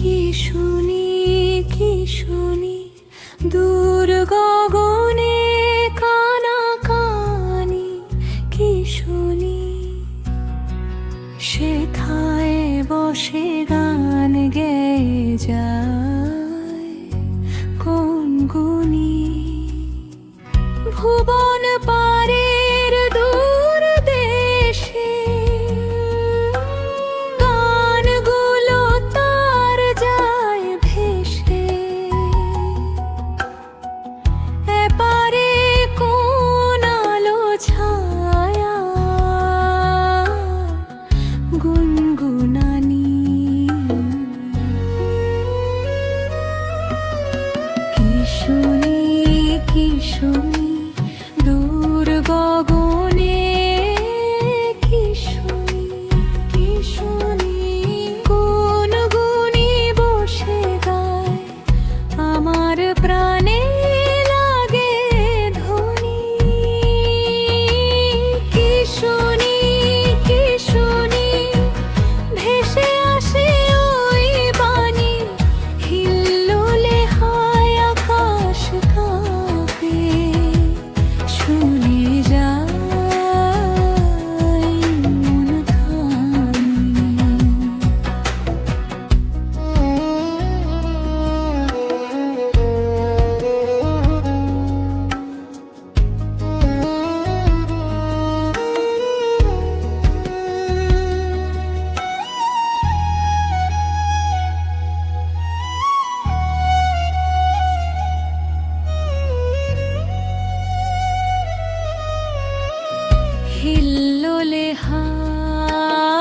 কি শুনি দূর গগনে কানা কানি, কি শুনি সেথায় বসে গান গেয়ে যায় কোন গুণী। ভুবন পারের দূর দেশে গানগুলো তার যায় ভেসে, এপারে কোন আলো ছায়া গুনগুনানি। কি শুনি দূর গগনে, কি শুনি কোন গুণী বসে গায় আমার প্রাণে লাগে ধ্বনি। কি শুনি ভেসে আসে ওই বাণী, হিল্লোলে হায় আকাশ কাঁপে, শুনে যায় মন হিল্লোলে হায়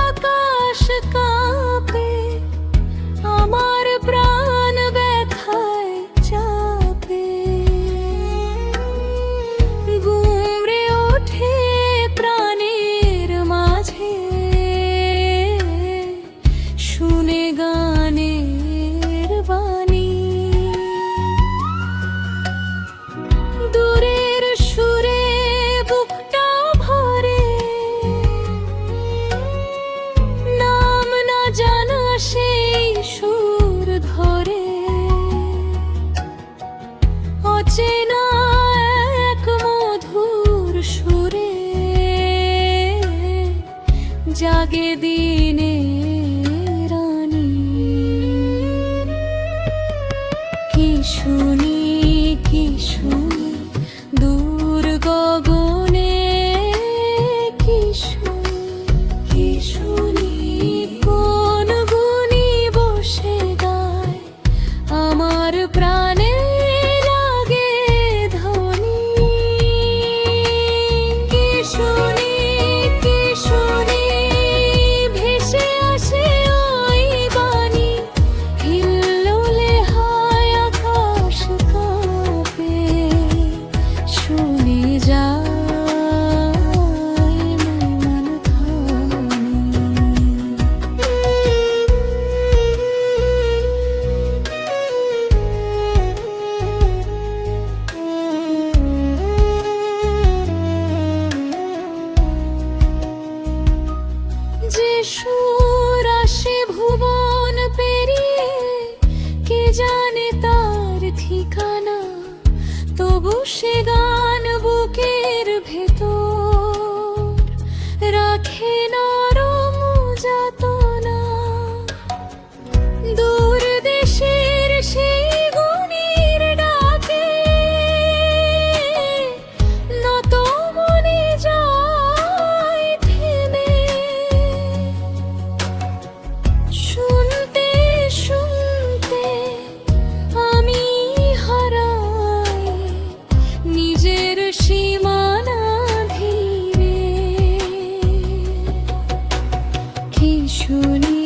আকাশ কাঁপে, আমার প্রাণ ব্যথায় চাপে, গুমড়ে ওঠে প্রাণের মাঝে, শুনে গানের বাণী। দূরের সুরে বুকটা ভরে, নাম না জানা সেই সুর ধরে, অচেনা এক মধুর সুরে জাগে দিনে রানী। কি শুনি দূর গগনে, কি শুনি কোন গুণী বসে গায় আমার প্রাণে লাগে ধ্বনি। কি শুনি ভেসে আসে ওই বাণী, হিল্লোলে হায় আকাশ কাঁপে, শুনে যায় মন যে সুর আসে ভুবন পেরিয়ে, কে জানে তার ঠিকানা, তবু সে গান বুকের ভেতর রাখে নরম যাতনা। দূর দেশের সেই গুণীর ডাকে নত মনে যায় থেমে, শুনতে আমি হারাই নিজের সীমানা ধীরে। কি শুনি